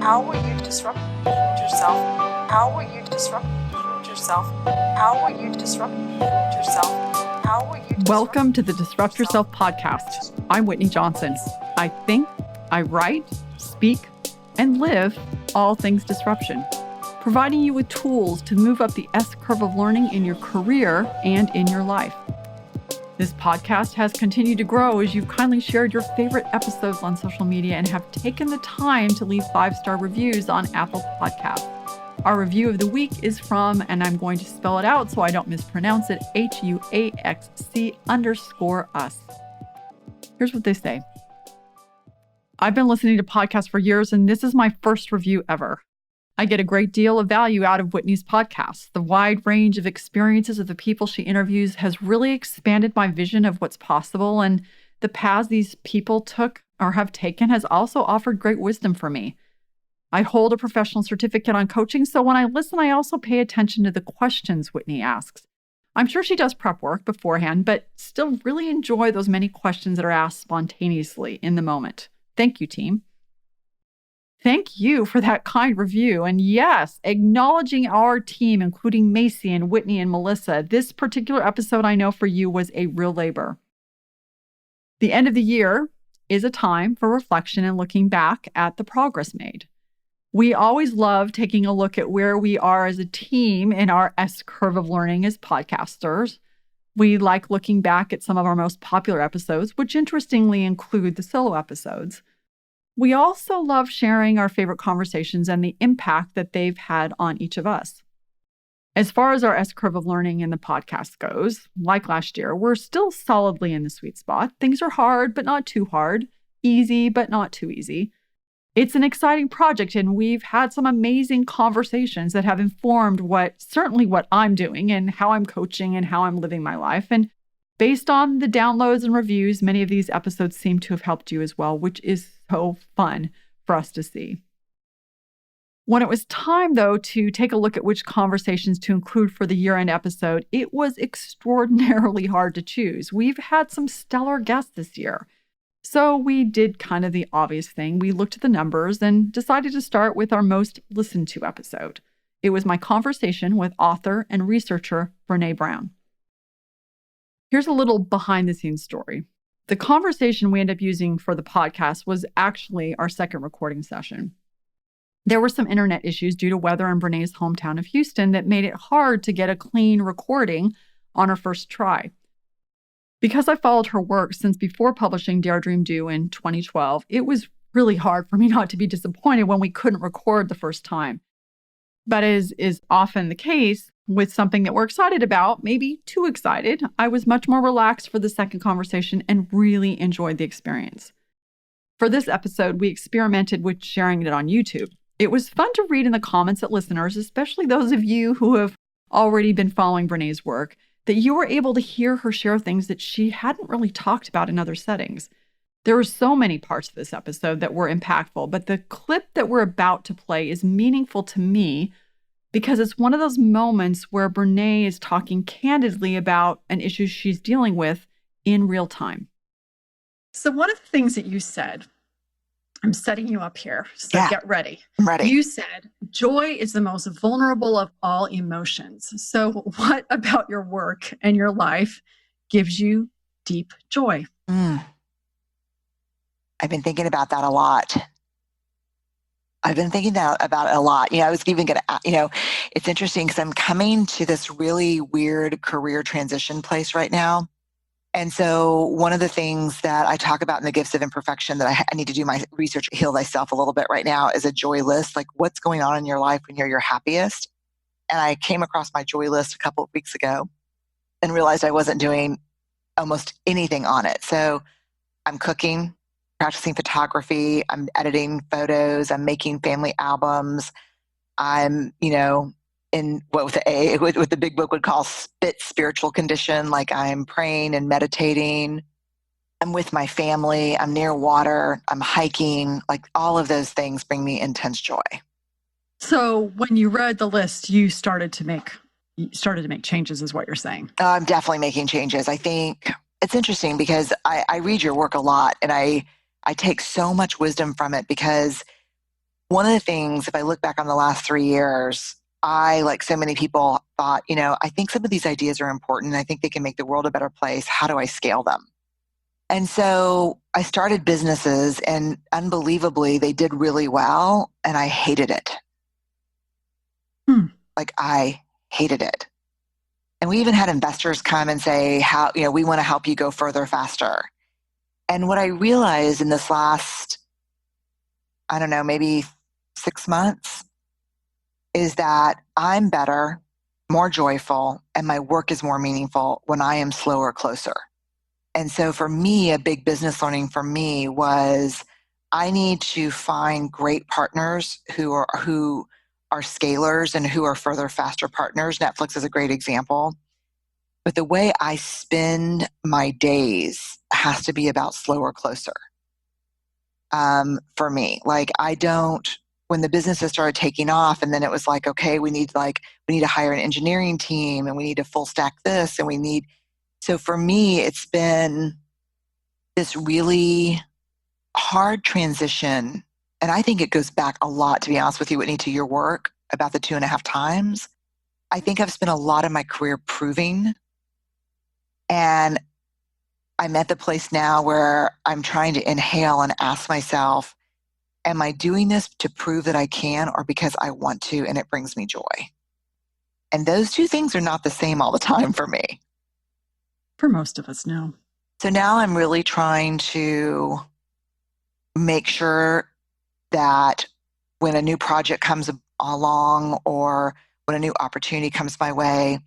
How will you disrupt yourself? How will you disrupt yourself? How will you disrupt yourself? How will you? Welcome to the Disrupt Yourself podcast. I'm Whitney Johnson. I think, I write, speak, and live all things disruption, providing you with tools to move up the S-curve of learning in your career and in your life. This podcast has continued to grow as you've kindly shared your favorite episodes on social media and have taken the time to leave 5-star reviews on Apple Podcasts. Our review of the week is from, and I'm going to spell it out so I don't mispronounce it, HUAXC_us. Here's what they say. I've been listening to podcasts for years, and this is my first review ever. I get a great deal of value out of Whitney's podcast. The wide range of experiences of the people she interviews has really expanded my vision of what's possible, and the paths these people took or have taken has also offered great wisdom for me. I hold a professional certificate on coaching, so when I listen, I also pay attention to the questions Whitney asks. I'm sure she does prep work beforehand, but still really enjoy those many questions that are asked spontaneously in the moment. Thank you, team. Thank you for that kind review. And yes, acknowledging our team, including Macy and Whitney and Melissa, this particular episode I know for you was a real labor. The end of the year is a time for reflection and looking back at the progress made. We always love taking a look at where we are as a team in our S-curve of learning as podcasters. We like looking back at some of our most popular episodes, which interestingly include the solo episodes. We also love sharing our favorite conversations and the impact that they've had on each of us. As far as our S-curve of learning in the podcast goes, like last year, we're still solidly in the sweet spot. Things are hard, but not too hard. Easy, but not too easy. It's an exciting project, and we've had some amazing conversations that have informed certainly what I'm doing and how I'm coaching and how I'm living my life. And based on the downloads and reviews, many of these episodes seem to have helped you as well, which is so fun for us to see. When it was time, though, to take a look at which conversations to include for the year-end episode, it was extraordinarily hard to choose. We've had some stellar guests this year. So we did kind of the obvious thing. We looked at the numbers and decided to start with our most listened to episode. It was my conversation with author and researcher Brené Brown. Here's a little behind-the-scenes story. The conversation we ended up using for the podcast was actually our second recording session. There were some internet issues due to weather in Brené's hometown of Houston that made it hard to get a clean recording on her first try. Because I followed her work since before publishing Dare Dream Do in 2012, it was really hard for me not to be disappointed when we couldn't record the first time. But as is often the case with something that we're excited about, maybe too excited, I was much more relaxed for the second conversation and really enjoyed the experience. For this episode, we experimented with sharing it on YouTube. It was fun to read in the comments that listeners, especially those of you who have already been following Brené's work, that you were able to hear her share things that she hadn't really talked about in other settings. There were so many parts of this episode that were impactful, but the clip that we're about to play is meaningful to me because it's one of those moments where Brené is talking candidly about an issue she's dealing with in real time. So one of the things that you said, I'm setting you up here, so Get ready. I'm ready. You said, joy is the most vulnerable of all emotions. So what about your work and your life gives you deep joy? I've been thinking about that a lot. I was even going to, it's interesting because I'm coming to this really weird career transition place right now. And so one of the things that I talk about in the Gifts of Imperfection that I need to do my research, heal thyself a little bit right now, is a joy list, like what's going on in your life when you're your happiest. And I came across my joy list a couple of weeks ago and realized I wasn't doing almost anything on it. So I'm cooking, practicing photography, I'm editing photos, I'm making family albums, I'm, in what with the big book would call spiritual condition, like I'm praying and meditating. I'm with my family, I'm near water, I'm hiking, like all of those things bring me intense joy. So when you read the list, you started to make changes is what you're saying. I'm definitely making changes. I think it's interesting because I read your work a lot and I take so much wisdom from it because one of the things, if I look back on the last 3 years, I, like so many people, thought, I think some of these ideas are important. I think they can make the world a better place. How do I scale them? And so I started businesses, and unbelievably, they did really well, and I hated it. Like, I hated it. And we even had investors come and say, how, we want to help you go further, faster. And what I realized in this last, I don't know, maybe 6 months, is that I'm better, more joyful, and my work is more meaningful when I am slower, closer. And so for me, a big business learning for me was I need to find great partners who are scalers and who are further, faster partners. Netflix is a great example. But the way I spend my days has to be about slower, closer. For me, like, when the businesses started taking off, and then it was like, okay, we need to hire an engineering team, and we need to full stack this, and so for me, it's been this really hard transition. And I think it goes back a lot, to be honest with you, Whitney, to your work about the 2.5 times. I think I've spent a lot of my career proving. And I'm at the place now where I'm trying to inhale and ask myself, am I doing this to prove that I can, or because I want to and it brings me joy? And those two things are not the same all the time for me. For most of us, no. So now I'm really trying to make sure that when a new project comes along, or when a new opportunity comes my way,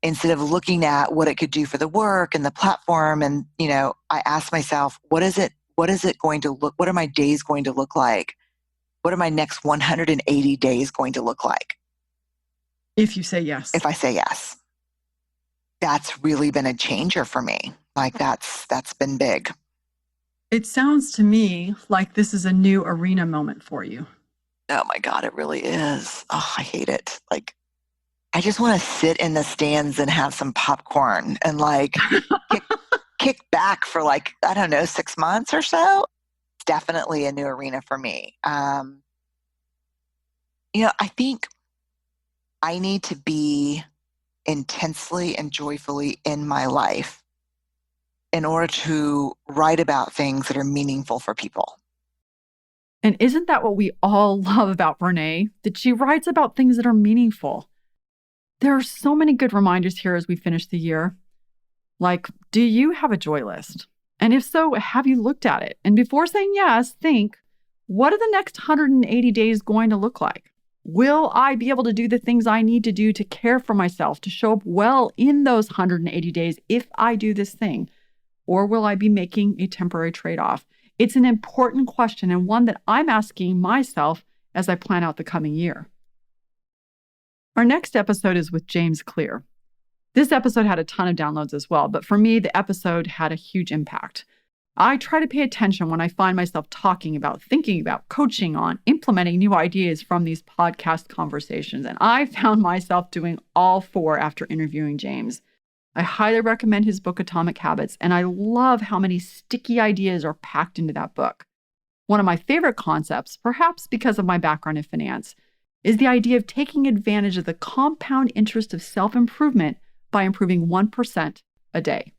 instead of looking at what it could do for the work and the platform, and, I ask myself, what are my days going to look like? What are my next 180 days going to look like? If you say yes. If I say yes. That's really been a changer for me. Like, that's been big. It sounds to me like this is a new arena moment for you. Oh my God, it really is. Oh, I hate it. Like, I just want to sit in the stands and have some popcorn and kick back for, I don't know, 6 months or so. It's definitely a new arena for me. I think I need to be intensely and joyfully in my life in order to write about things that are meaningful for people. And isn't that what we all love about Brene? That she writes about things that are meaningful. There are so many good reminders here as we finish the year. Like, do you have a joy list? And if so, have you looked at it? And before saying yes, think, what are the next 180 days going to look like? Will I be able to do the things I need to do to care for myself, to show up well in those 180 days if I do this thing? Or will I be making a temporary trade-off? It's an important question, and one that I'm asking myself as I plan out the coming year. Our next episode is with James Clear. This episode had a ton of downloads as well, but for me, the episode had a huge impact. I try to pay attention when I find myself talking about, thinking about, coaching on, implementing new ideas from these podcast conversations, and I found myself doing all 4 after interviewing James. I highly recommend his book, Atomic Habits, and I love how many sticky ideas are packed into that book. One of my favorite concepts, perhaps because of my background in finance, is the idea of taking advantage of the compound interest of self-improvement by improving 1% a day.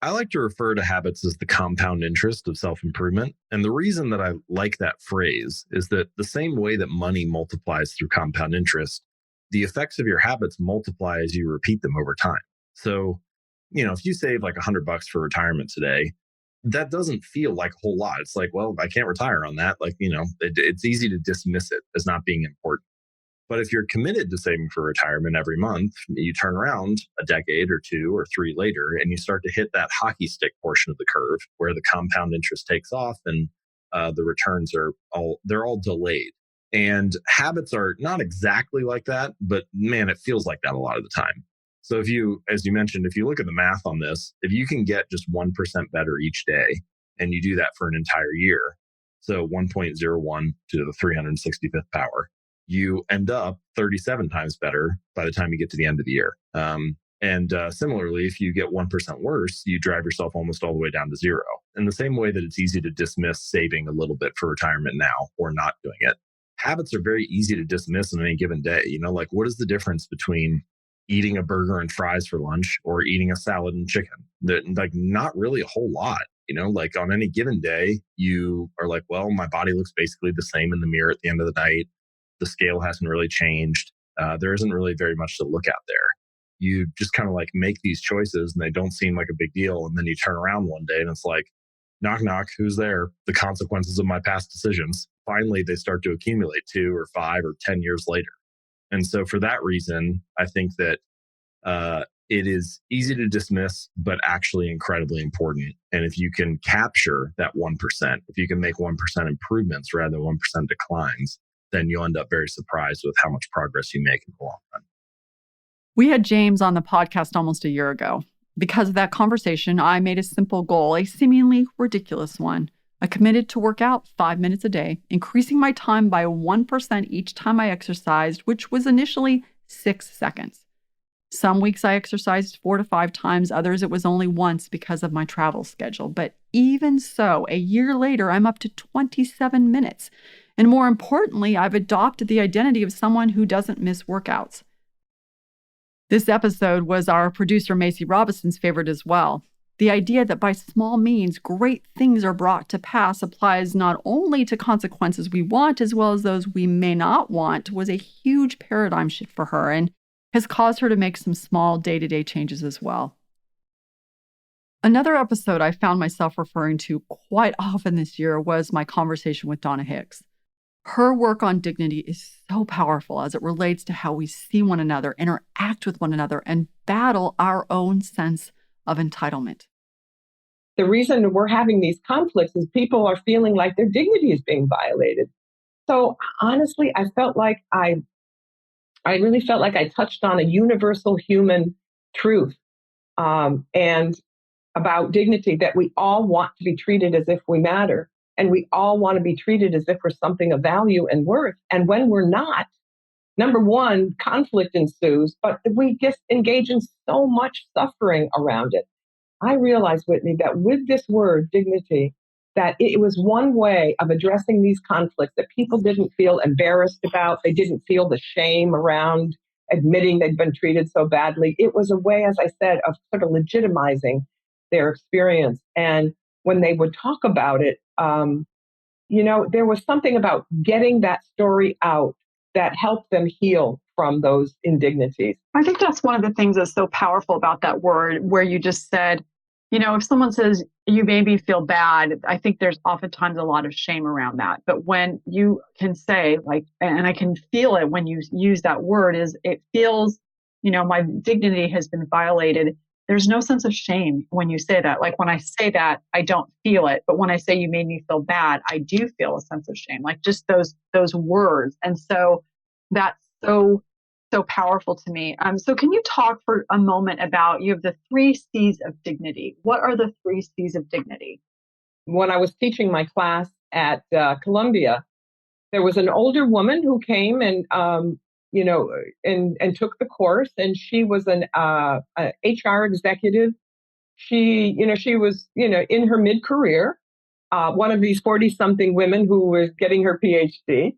I like to refer to habits as the compound interest of self-improvement. And the reason that I like that phrase is that the same way that money multiplies through compound interest, the effects of your habits multiply as you repeat them over time. So, if you save like $100 for retirement today, that doesn't feel like a whole lot. It's like, well, I can't retire on that. It's easy to dismiss it as not being important. But if you're committed to saving for retirement every month, you turn around a decade or 2 or 3 later, and you start to hit that hockey stick portion of the curve where the compound interest takes off and the returns they're all delayed. And habits are not exactly like that, but man, it feels like that a lot of the time. So as you mentioned, if you look at the math on this, if you can get just 1% better each day, and you do that for an entire year, so 1.01 to the 365th power, you end up 37 times better by the time you get to the end of the year. Similarly, if you get 1% worse, you drive yourself almost all the way down to 0. in the same way that it's easy to dismiss saving a little bit for retirement now or not doing it, habits are very easy to dismiss on any given day. Like what is the difference between eating a burger and fries for lunch or eating a salad and chicken? Like not really a whole lot. Like on any given day, you are like, well, my body looks basically the same in the mirror at the end of the night. The scale hasn't really changed. There isn't really very much to look at there. You just kind of like make these choices and they don't seem like a big deal. And then you turn around one day and it's like, knock, knock, who's there? The consequences of my past decisions. Finally, they start to accumulate 2 or 5 or 10 years later. And so for that reason, I think that it is easy to dismiss, but actually incredibly important. And if you can capture that 1%, if you can make 1% improvements rather than 1% declines, then you'll end up very surprised with how much progress you make in the long run. We had James on the podcast almost a year ago. Because of that conversation, I made a simple goal, a seemingly ridiculous one. I committed to work out 5 minutes a day, increasing my time by 1% each time I exercised, which was initially 6 seconds. Some weeks I exercised 4 to 5 times, others it was only once because of my travel schedule. But even so, a year later, I'm up to 27 minutes. And more importantly, I've adopted the identity of someone who doesn't miss workouts. This episode was our producer Macy Robinson's favorite as well. The idea that by small means, great things are brought to pass applies not only to consequences we want as well as those we may not want was a huge paradigm shift for her and has caused her to make some small day-to-day changes as well. Another episode I found myself referring to quite often this year was my conversation with Donna Hicks. Her work on dignity is so powerful as it relates to how we see one another, interact with one another, and battle our own sense of entitlement. The reason we're having these conflicts is people are feeling like their dignity is being violated. So honestly, I really felt like I touched on a universal human truth and about dignity, that we all want to be treated as if we matter. And we all want to be treated as if we're something of value and worth. And when we're not, number one, conflict ensues, but we just engage in so much suffering around it. I realized, Whitney, that with this word, dignity, that it was one way of addressing these conflicts that people didn't feel embarrassed about. They didn't feel the shame around admitting they'd been treated so badly. It was a way, as I said, of sort of legitimizing their experience. And when they would talk about it, there was something about getting that story out that helped them heal from those indignities. I think that's one of the things that's so powerful about that word, where you just said, if someone says you made me feel bad, I think there's oftentimes a lot of shame around that. But when you can say, and I can feel it when you use that word, is it feels, my dignity has been violated. There's no sense of shame when you say that. Like when I say that, I don't feel it. But when I say you made me feel bad, I do feel a sense of shame, like just those words. And so that's so powerful to me. So can you talk for a moment about, you have the 3 C's of dignity. What are the 3 C's of dignity? When I was teaching my class at Columbia, there was an older woman who came and took the course, and she was an HR executive. She was, in her mid-career, one of these 40-something women who was getting her PhD.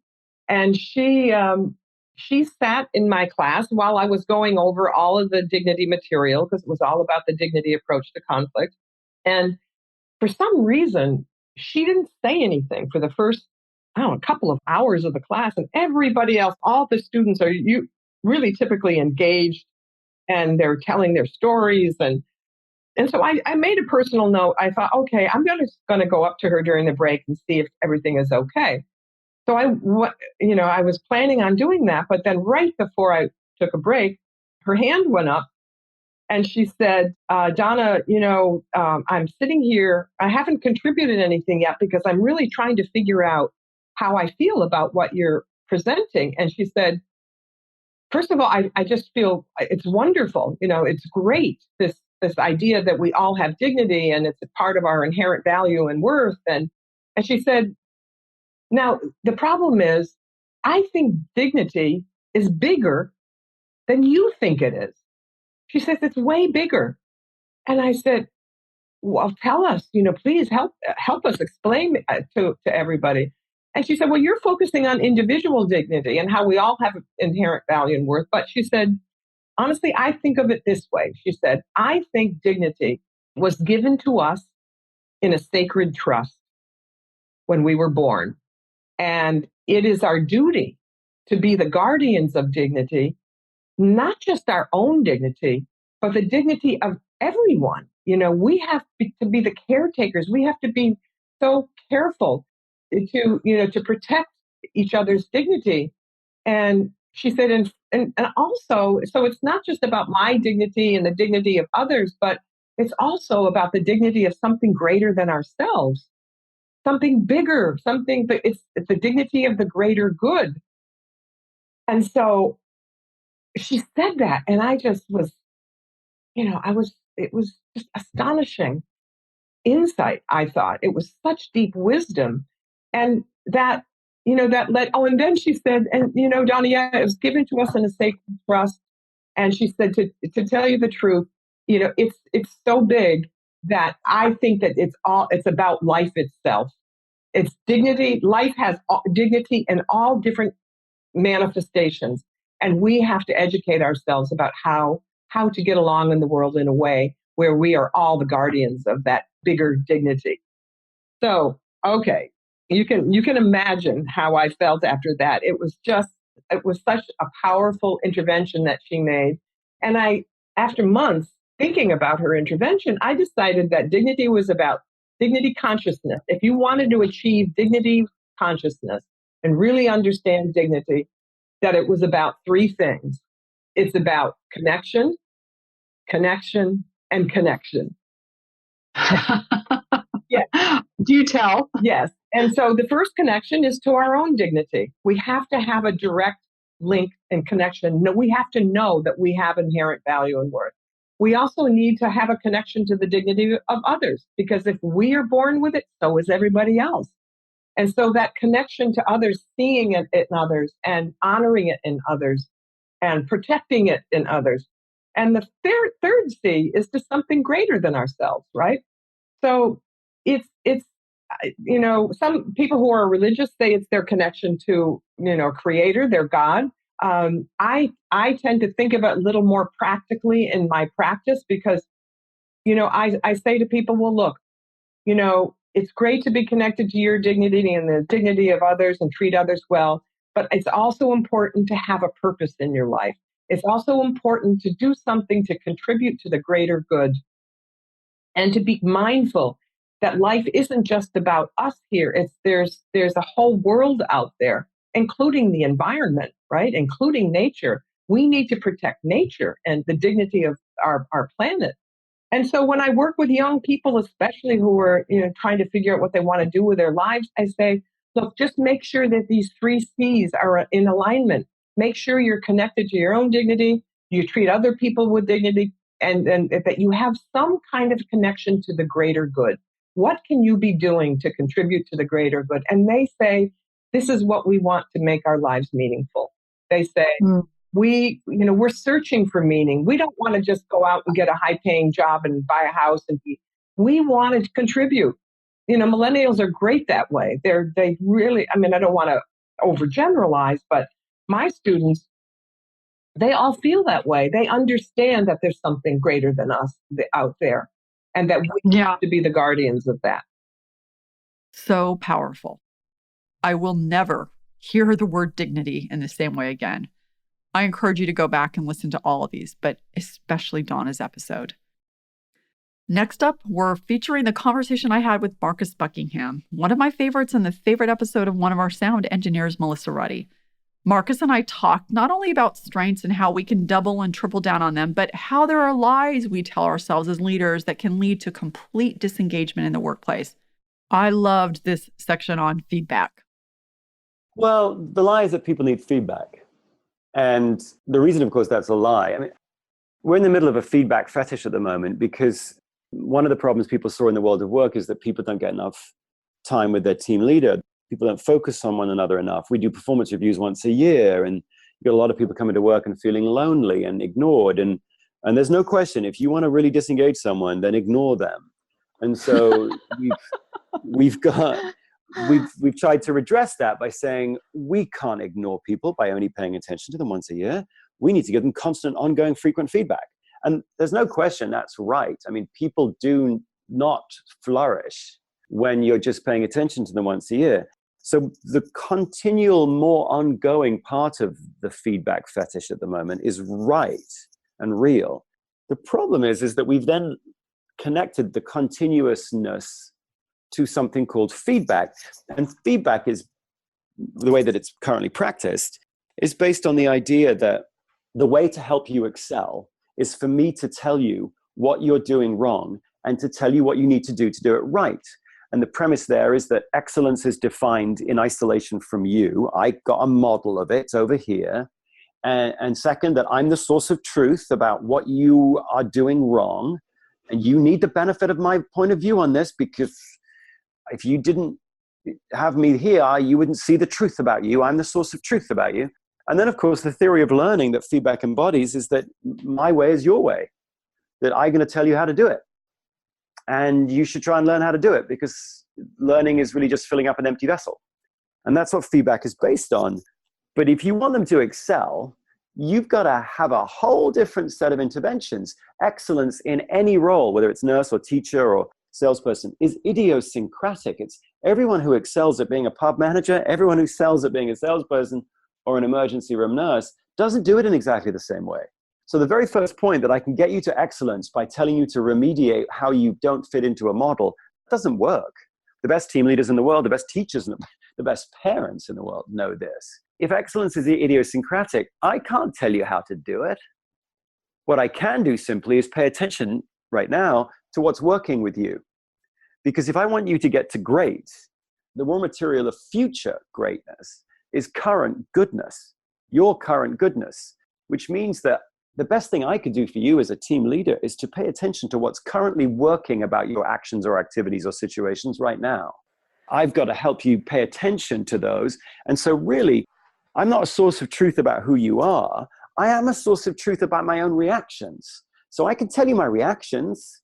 And she sat in my class while I was going over all of the dignity material, because it was all about the dignity approach to conflict. And for some reason, she didn't say anything for the first, a couple of hours of the class. And everybody else, all the students are really typically engaged, and they're telling their stories. And so I made a personal note. I thought, okay, I'm going to go up to her during the break and see if everything is okay. So I was planning on doing that, but then right before I took a break, her hand went up and she said, Donna, I'm sitting here. I haven't contributed anything yet because I'm really trying to figure out how I feel about what you're presenting. And she said, first of all, I just feel it's wonderful. It's great, this idea that we all have dignity and it's a part of our inherent value and worth. And she said, now, the problem is, I think dignity is bigger than you think it is. She says, it's way bigger. And I said, well, tell us, please help us explain to everybody. And she said, well, you're focusing on individual dignity and how we all have inherent value and worth. But she said, honestly, I think of it this way. She said, I think dignity was given to us in a sacred trust when we were born. And it is our duty to be the guardians of dignity, not just our own dignity, but the dignity of everyone. We have to be the caretakers. We have to be so careful to protect each other's dignity. And she said, and also, so it's not just about my dignity and the dignity of others, but it's also about the dignity of something greater than ourselves, something bigger, something that it's the dignity of the greater good. And so she said that, and I just was, it was just astonishing insight. I thought it was such deep wisdom. And that, that led, and then she said, and, Donnie, it was given to us in a sacred trust. And she said, to tell you the truth, it's so big that I think that it's about life itself. It's dignity. Life has dignity in all different manifestations. And we have to educate ourselves about how to get along in the world in a way where we are all the guardians of that bigger dignity. So, okay, you can imagine how I felt after that. It was such a powerful intervention that she made. And after months thinking about her intervention, I decided that dignity was about dignity consciousness. If you wanted to achieve dignity consciousness and really understand dignity, that it was about three things. It's about connection, connection, and connection. Yeah. Do you tell? Yes. And so the first connection is to our own dignity. We have to have a direct link and connection. No, we have to know that we have inherent value and worth. We also need to have a connection to the dignity of others, because if we are born with it, so is everybody else. And so that connection to others, seeing it in others and honoring it in others and protecting it in others. And the third C is to something greater than ourselves, right? So it's some people who are religious say it's their connection to, creator, their God. I tend to think of it a little more practically in my practice because, I say to people, well, look, it's great to be connected to your dignity and the dignity of others and treat others well, but it's also important to have a purpose in your life. It's also important to do something to contribute to the greater good and to be mindful that life isn't just about us here. There's a whole world out there, including the environment, right? Including nature. We need to protect nature and the dignity of our planet. And so when I work with young people, especially who are, trying to figure out what they want to do with their lives, I say, look, just make sure that these three C's are in alignment. Make sure you're connected to your own dignity. You treat other people with dignity, and that you have some kind of connection to the greater good. What can you be doing to contribute to the greater good? And they say, this is what we want to make our lives meaningful. They say, we're searching for meaning. We don't want to just go out and get a high-paying job and buy a house we want to contribute. Millennials are great that way. They really, I don't want to overgeneralize, but my students, they all feel that way. They understand that there's something greater than us out there, and that we have to be the guardians of that. So powerful. I will never hear the word dignity in the same way again. I encourage you to go back and listen to all of these, but especially Donna's episode. Next up, we're featuring the conversation I had with Marcus Buckingham, one of my favorites and the favorite episode of one of our sound engineers, Melissa Ruddy. Marcus and I talked not only about strengths and how we can double and triple down on them, but how there are lies we tell ourselves as leaders that can lead to complete disengagement in the workplace. I loved this section on feedback. Well, the lie is that people need feedback. And the reason, of course, that's a lie. We're in the middle of a feedback fetish at the moment because one of the problems people saw in the world of work is that people don't get enough time with their team leader. People don't focus on one another enough. We do performance reviews once a year, and you get a lot of people coming to work and feeling lonely and ignored. And there's no question, if you want to really disengage someone, then ignore them. And so we've tried to redress that by saying we can't ignore people by only paying attention to them once a year. We need to give them constant, ongoing, frequent feedback. And there's no question that's right. I mean, people do not flourish when you're just paying attention to them once a year. So the continual, more ongoing part of the feedback fetish at the moment is right and real. The problem is that we've then connected the continuousness to something called feedback. And feedback is, the way that it's currently practiced, is based on the idea that the way to help you excel is for me to tell you what you're doing wrong and to tell you what you need to do it right. And the premise there is that excellence is defined in isolation from you. I got a model of it over here. And second, that I'm the source of truth about what you are doing wrong. And you need the benefit of my point of view on this, because if you didn't have me here, you wouldn't see the truth about you. I'm the source of truth about you. And then, of course, the theory of learning that feedback embodies is that my way is your way, that I'm going to tell you how to do it. And you should try and learn how to do it, because learning is really just filling up an empty vessel. And that's what feedback is based on. But if you want them to excel, you've got to have a whole different set of interventions. Excellence in any role, whether it's nurse or teacher or salesperson, is idiosyncratic. It's everyone who excels at being a pub manager, everyone who excels at being a salesperson or an emergency room nurse doesn't do it in exactly the same way. So the very first point, that I can get you to excellence by telling you to remediate how you don't fit into a model, doesn't work. The best team leaders in the world, the best teachers, and the best parents in the world know this. If excellence is idiosyncratic, I can't tell you how to do it. What I can do simply is pay attention right now to what's working with you. Because if I want you to get to great, the raw material of future greatness is current goodness, your current goodness, which means that the best thing I could do for you as a team leader is to pay attention to what's currently working about your actions or activities or situations right now. I've got to help you pay attention to those. And so really, I'm not a source of truth about who you are. I am a source of truth about my own reactions. So I can tell you my reactions.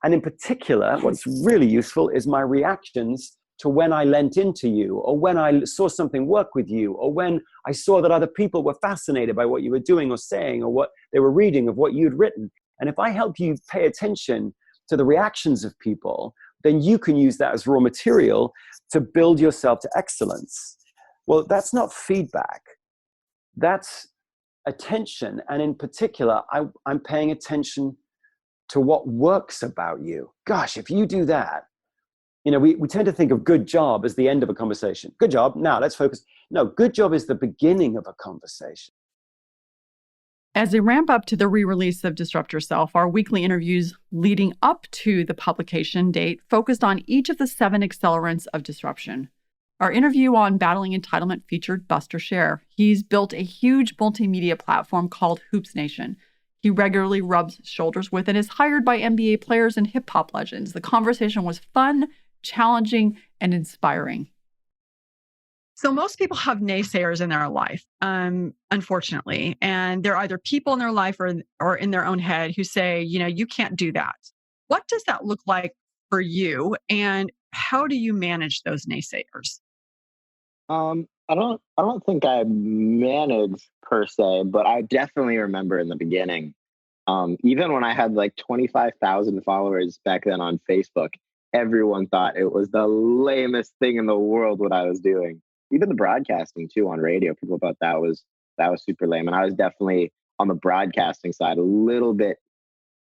And in particular, what's really useful is my reactions to when I lent into you, or when I saw something work with you, or when I saw that other people were fascinated by what you were doing or saying, or what they were reading of what you'd written. And if I help you pay attention to the reactions of people, then you can use that as raw material to build yourself to excellence. Well, that's not feedback. That's attention. And in particular, I'm paying attention to what works about you. Gosh, if you do that, we tend to think of good job as the end of a conversation. Good job. Now let's focus. No, good job is the beginning of a conversation. As a ramp up to the re-release of Disrupt Yourself, our weekly interviews leading up to the publication date focused on each of the 7 accelerants of disruption. Our interview on battling entitlement featured Buster Scher. He's built a huge multimedia platform called Hoops Nation. He regularly rubs shoulders with and is hired by NBA players and hip-hop legends. The conversation was fun, challenging, and inspiring. So most people have naysayers in their life, unfortunately, and they're either people in their life or in their own head who say, you can't do that. What does that look like for you, and how do you manage those naysayers? I don't think I managed per se, but I definitely remember in the beginning, even when I had like 25,000 followers back then on Facebook, everyone thought it was the lamest thing in the world what I was doing. Even the broadcasting too on radio, people thought that was super lame. And I was definitely on the broadcasting side a little bit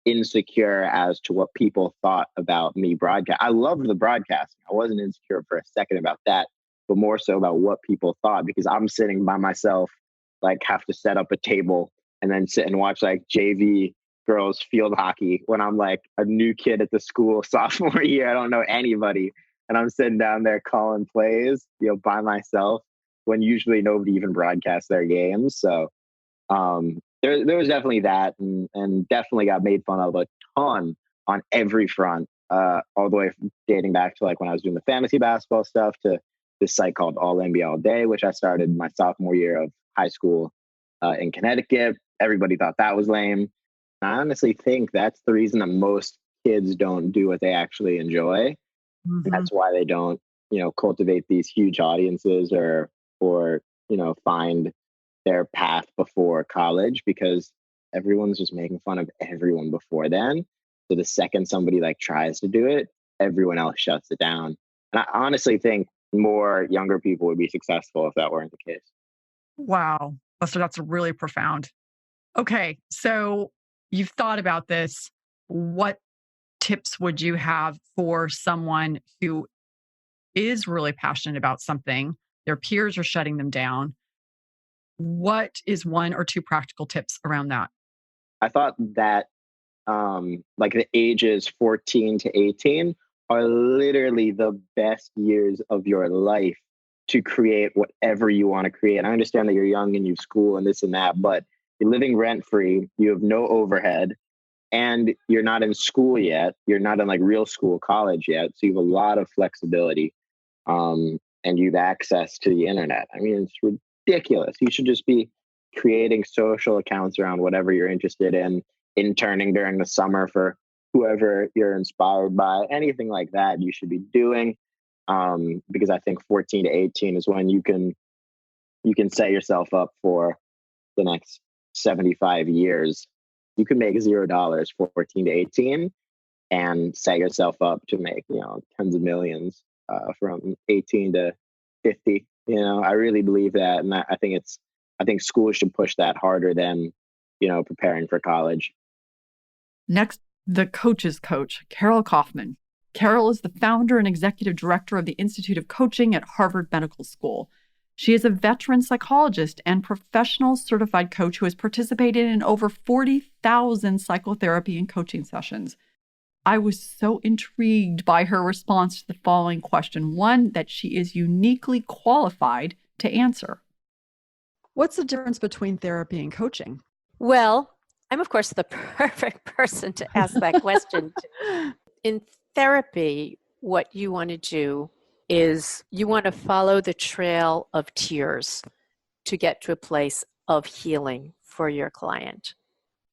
insecure as to what people thought about me broadcast. I loved the broadcasting. I wasn't insecure for a second about that, but more so about what people thought, because I'm sitting by myself, like have to set up a table and then sit and watch like JV girls field hockey when I'm like a new kid at the school, sophomore year. I don't know anybody. And I'm sitting down there calling plays, by myself, when usually nobody even broadcasts their games. So there was definitely that, and definitely got made fun of a ton on every front, all the way from dating back to like when I was doing the fantasy basketball stuff to this site called All NBA All Day, which I started my sophomore year of high school in Connecticut. Everybody thought that was lame. And I honestly think that's the reason that most kids don't do what they actually enjoy. And that's why they don't, cultivate these huge audiences or, find their path before college, because everyone's just making fun of everyone before then. So the second somebody like tries to do it, everyone else shuts it down. And I honestly think more younger people would be successful if that weren't the case. Wow. So that's really profound. Okay. So you've thought about this. What tips would you have for someone who is really passionate about something? Their peers are shutting them down. What is one or two practical tips around that? I thought that like the ages 14 to 18 are literally the best years of your life to create whatever you want to create. I understand that you're young and you have school and this and that, but you're living rent free, you have no overhead, and you're not in school yet. You're not in like real school, college yet. So you have a lot of flexibility, and you have access to the internet. I mean, it's ridiculous. You should just be creating social accounts around whatever you're interested in, interning during the summer for whoever you're inspired by, anything like that you should be doing. Because I think 14 to 18 is when you can set yourself up for the next 75 years. You can make $0 14 to 18 and set yourself up to make, tens of millions from 18 to 50. I really believe that. And I think schools should push that harder than, preparing for college. Next, the coach's coach, Carol Kauffman. Carol is the founder and executive director of the Institute of Coaching at Harvard Medical School. She is a veteran psychologist and professional certified coach who has participated in over 40,000 psychotherapy and coaching sessions. I was so intrigued by her response to the following question, one that she is uniquely qualified to answer. What's the difference between therapy and coaching? Well, I'm, of course, the perfect person to ask that question to. In therapy, what you want to do is you want to follow the trail of tears to get to a place of healing for your client.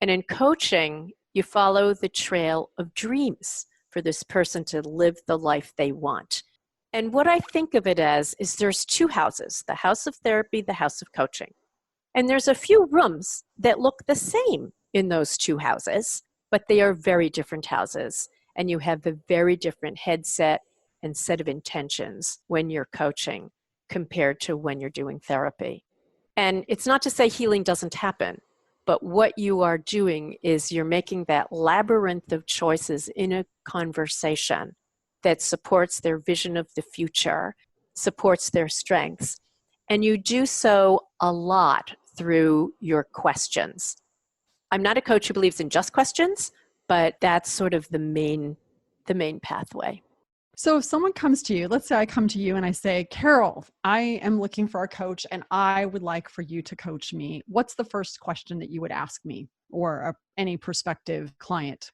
And in coaching, you follow the trail of dreams for this person to live the life they want. And what I think of it as is there's two houses, the house of therapy, the house of coaching. And there's a few rooms that look the same in those two houses, but they are very different houses. And you have a very different headset and set of intentions when you're coaching compared to when you're doing therapy. And it's not to say healing doesn't happen, but what you are doing is you're making that labyrinth of choices in a conversation that supports their vision of the future, supports their strengths. And you do so a lot through your questions. I'm not a coach who believes in just questions, but that's sort of the main pathway. So if someone comes to you, let's say I come to you and I say, Carol, I am looking for a coach and I would like for you to coach me. What's the first question that you would ask me or any prospective client?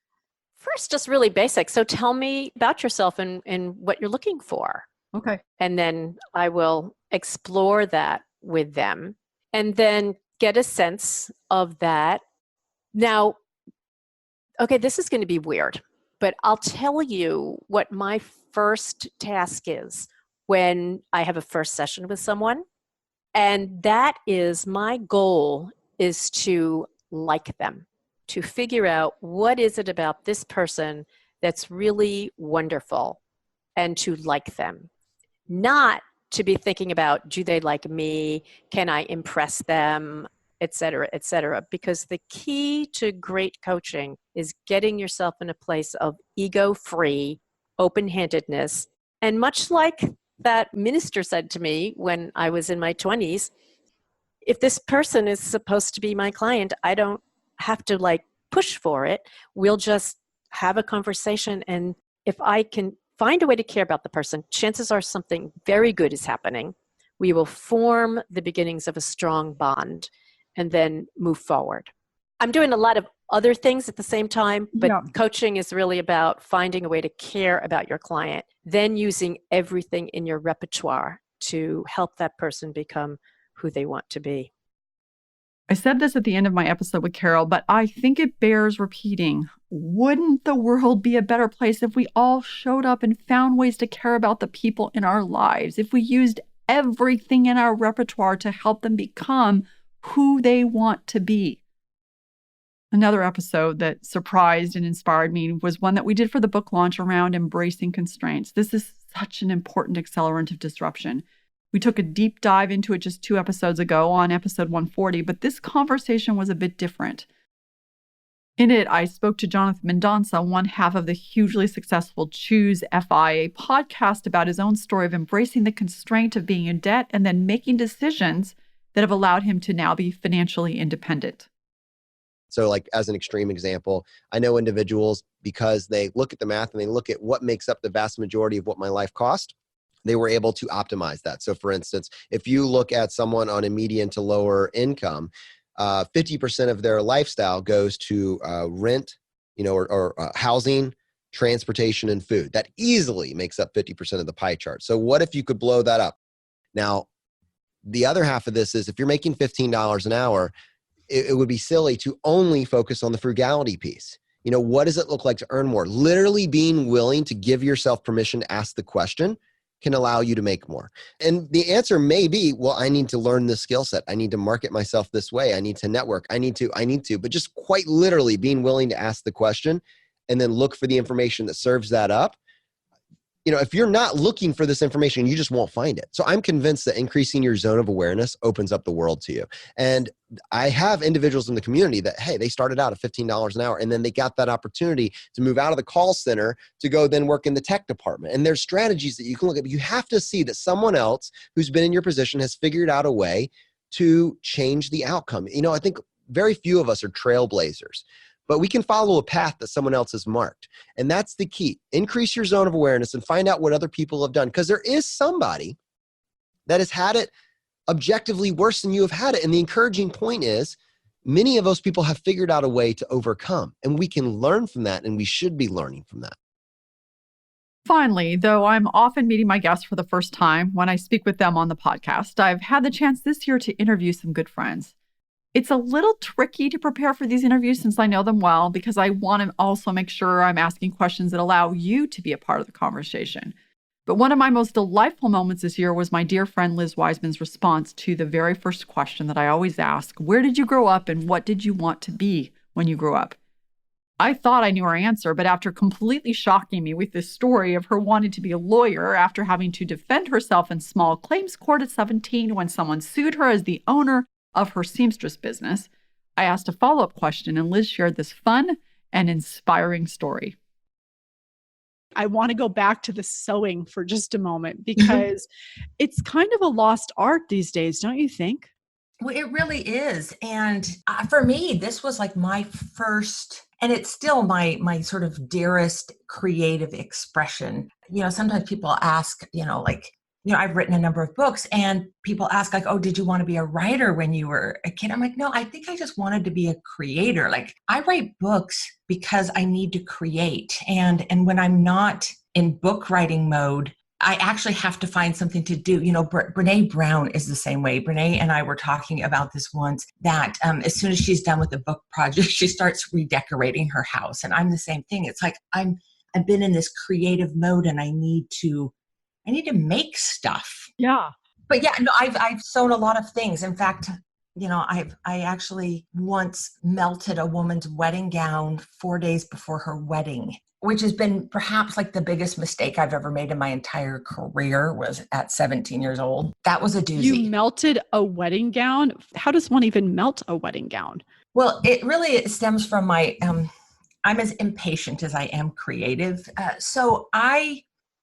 First, just really basic. So tell me about yourself and what you're looking for. Okay. And then I will explore that with them and then get a sense of that. Now, okay, this is going to be weird, but I'll tell you what my first task is when I have a first session with someone. And that is my goal is to like them, to figure out what is it about this person that's really wonderful and to like them. Not to be thinking about, do they like me? Can I impress them? Et cetera, because the key to great coaching is getting yourself in a place of ego-free, open-handedness. And much like that minister said to me when I was in my 20s, if this person is supposed to be my client, I don't have to push for it. We'll just have a conversation. And if I can find a way to care about the person, chances are something very good is happening. We will form the beginnings of a strong bond and then move forward. I'm doing a lot of other things at the same time, but coaching is really about finding a way to care about your client, then using everything in your repertoire to help that person become who they want to be. I said this at the end of my episode with Carol, but I think it bears repeating. Wouldn't the world be a better place if we all showed up and found ways to care about the people in our lives? If we used everything in our repertoire to help them become who they want to be? Another episode that surprised and inspired me was one that we did for the book launch around embracing constraints. This is such an important accelerant of disruption. We took a deep dive into it just 2 episodes ago on episode 140, but this conversation was a bit different. In it, I spoke to Jonathan Mendonça, one half of the hugely successful Choose FI, a podcast about his own story of embracing the constraint of being in debt and then making decisions that have allowed him to now be financially independent. So like as an extreme example, I know individuals, because they look at the math and they look at what makes up the vast majority of what my life cost, they were able to optimize that. So for instance, if you look at someone on a median to lower income, 50% of their lifestyle goes to rent, or housing, transportation, and food. That easily makes up 50% of the pie chart. So what if you could blow that up? Now, the other half of this is if you're making $15 an hour, it would be silly to only focus on the frugality piece. What does it look like to earn more? Literally being willing to give yourself permission to ask the question can allow you to make more. And the answer may be, well, I need to learn this skill set. I need to market myself this way. I need to network. I need to, but just quite literally being willing to ask the question and then look for the information that serves that up. If you're not looking for this information, you just won't find it. So I'm convinced that increasing your zone of awareness opens up the world to you. And I have individuals in the community that, hey, they started out at $15 an hour and then they got that opportunity to move out of the call center to go then work in the tech department. And there's strategies that you can look at, but you have to see that someone else who's been in your position has figured out a way to change the outcome. I think very few of us are trailblazers, but we can follow a path that someone else has marked. And that's the key. Increase your zone of awareness and find out what other people have done. Because there is somebody that has had it objectively worse than you have had it. And the encouraging point is many of those people have figured out a way to overcome. And we can learn from that, and we should be learning from that. Finally, though I'm often meeting my guests for the first time when I speak with them on the podcast, I've had the chance this year to interview some good friends. It's a little tricky to prepare for these interviews since I know them well, because I want to also make sure I'm asking questions that allow you to be a part of the conversation. But one of my most delightful moments this year was my dear friend Liz Wiseman's response to the very first question that I always ask: where did you grow up and what did you want to be when you grew up? I thought I knew her answer, but after completely shocking me with this story of her wanting to be a lawyer after having to defend herself in small claims court at 17 when someone sued her as the owner of her seamstress business, I asked a follow-up question, and Liz shared this fun and inspiring story. I want to go back to the sewing for just a moment, because it's kind of a lost art these days, don't you think? Well, it really is. And for me, this was like my first, and it's still my sort of dearest creative expression. Sometimes people ask, I've written a number of books, and people ask like, oh, did you want to be a writer when you were a kid? I'm like, no, I think I just wanted to be a creator. Like, I write books because I need to create. And when I'm not in book writing mode, I actually have to find something to do. Brene Brown is the same way. Brene and I were talking about this once, that as soon as she's done with the book project, she starts redecorating her house. And I'm the same thing. It's like, I've been in this creative mode and I need to make stuff. Yeah. But yeah, no, I've sewn a lot of things. In fact, I actually once melted a woman's wedding gown 4 days before her wedding, which has been perhaps like the biggest mistake I've ever made in my entire career, was at 17 years old. That was a doozy. You melted a wedding gown? How does one even melt a wedding gown? Well, it really stems from my, I'm as impatient as I am creative. So I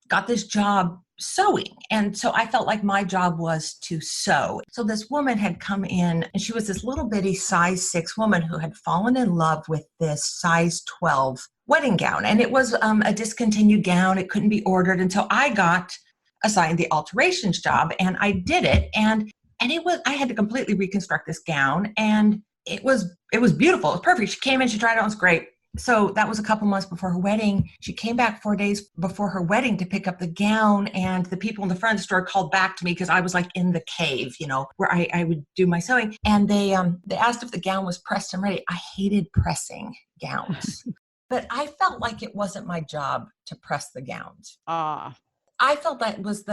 got this job sewing. And so I felt like my job was to sew. So this woman had come in, and she was this little bitty size 6 woman who had fallen in love with this size 12 wedding gown. And it was a discontinued gown. It couldn't be ordered. And so I got assigned the alterations job, and I did it. And I had to completely reconstruct this gown, and it was beautiful. It was perfect. She came in, she tried it on, it was great. So that was a couple months before her wedding. She came back 4 days before her wedding to pick up the gown. And the people in the front of the store called back to me because I was like in the cave, where I would do my sewing. And they asked if the gown was pressed and ready. I hated pressing gowns, but I felt like it wasn't my job to press the gowns. I felt that was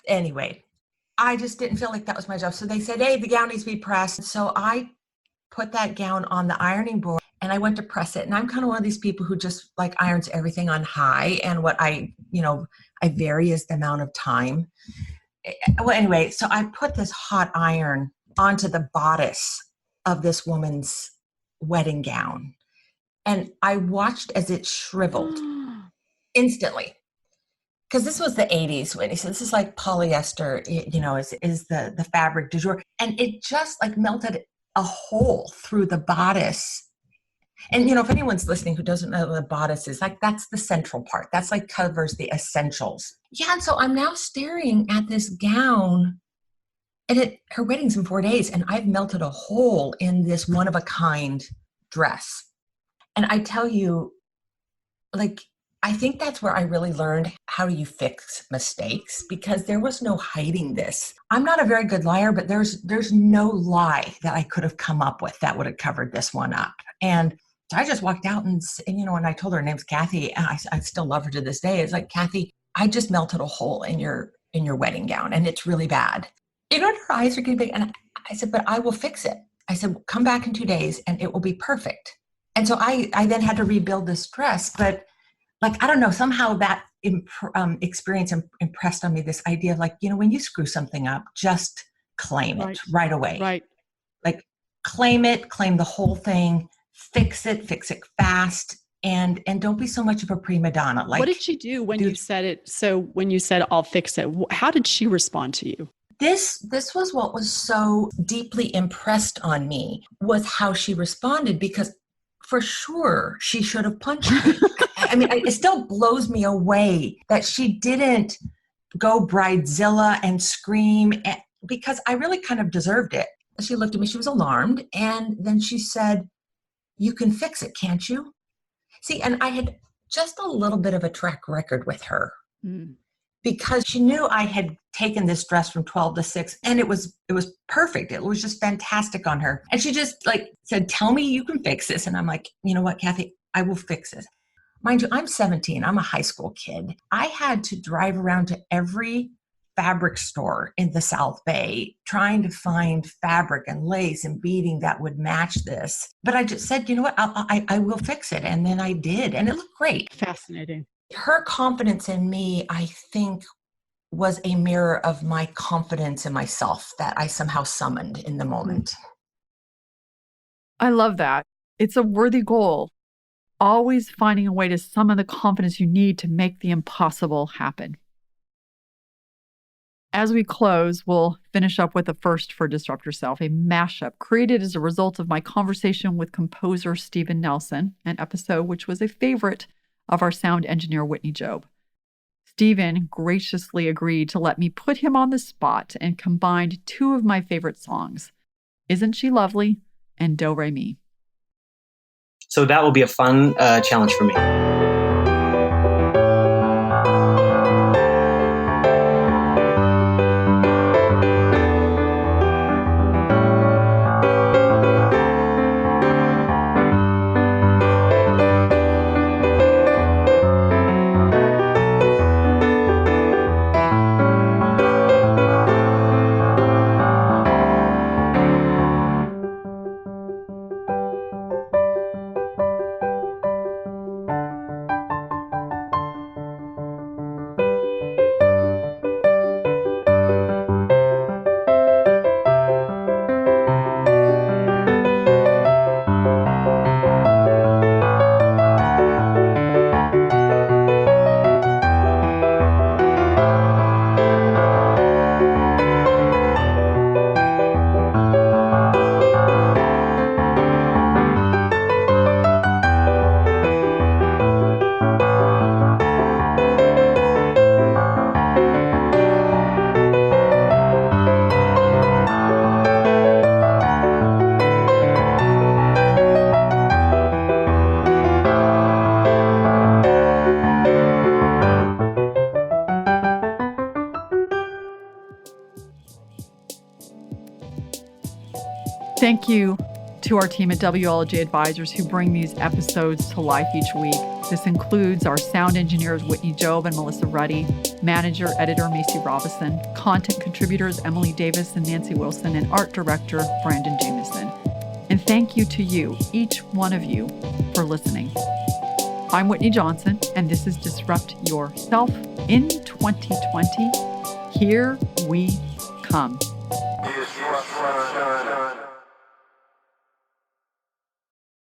anyway, I just didn't feel like that was my job. So they said, hey, the gown needs to be pressed. So I put that gown on the ironing board and I went to press it. And I'm kind of one of these people who just like irons everything on high. And what I vary is the amount of time. Well, anyway, so I put this hot iron onto the bodice of this woman's wedding gown. And I watched as it shriveled instantly. Because this was the 80s, Whitney. So this is like polyester, is the fabric du jour. And it just like melted a hole through the bodice. And, if anyone's listening who doesn't know what a bodice is, like that's the central part. That's like covers the essentials. Yeah, and so I'm now staring at this gown and her wedding's in 4 days and I've melted a hole in this one-of-a-kind dress. And I tell you, like, I think that's where I really learned how do you fix mistakes, because there was no hiding this. I'm not a very good liar, but there's no lie that I could have come up with that would have covered this one up. And so I just walked out and when I told her name's Kathy, and I still love her to this day. It's like, Kathy, I just melted a hole in your wedding gown and it's really bad. And her eyes are getting big. And I said, but I will fix it. I said, come back in 2 days and it will be perfect. And so I then had to rebuild this dress, but like, I don't know, somehow that experience impressed on me this idea of like, when you screw something up, just claim it right away. Right. Like claim it, claim the whole thing, fix it fast, and don't be so much of a prima donna. Like, what did she do when you said it? So when you said, I'll fix it, how did she respond to you? This was what was so deeply impressed on me, was how she responded, because for sure she should have punched me. I mean, it still blows me away that she didn't go bridezilla and scream, because I really kind of deserved it. She looked at me, she was alarmed, and then she said, you can fix it, can't you? See, and I had just a little bit of a track record with her. Because she knew I had taken this dress from 12 to 6 and it was perfect. It was just fantastic on her. And she just like said, tell me you can fix this. And I'm like, you know what, Kathy, I will fix it. Mind you, I'm 17. I'm a high school kid. I had to drive around to every fabric store in the South Bay trying to find fabric and lace and beading that would match this. But I just said, you know what, I will fix it. And then I did. And it looked great. Fascinating. Her confidence in me, I think, was a mirror of my confidence in myself that I somehow summoned in the moment. I love that. It's a worthy goal. Always finding a way to summon the confidence you need to make the impossible happen. As we close, we'll finish up with a first for Disrupt Yourself, a mashup created as a result of my conversation with composer Steven Nelson, an episode which was a favorite of our sound engineer, Whitney Job. Steven graciously agreed to let me put him on the spot and combined two of my favorite songs, Isn't She Lovely and Do Re Mi. So that will be a fun challenge for me. Thank you to our team at WLJ Advisors who bring these episodes to life each week. This includes our sound engineers, Whitney Job and Melissa Ruddy, manager, editor, Macy Robison, content contributors, Emily Davis and Nancy Wilson, and art director, Brandon Jameson. And thank you to you, each one of you, for listening. I'm Whitney Johnson, and this is Disrupt Yourself in 2020. Here we come. Disrupt.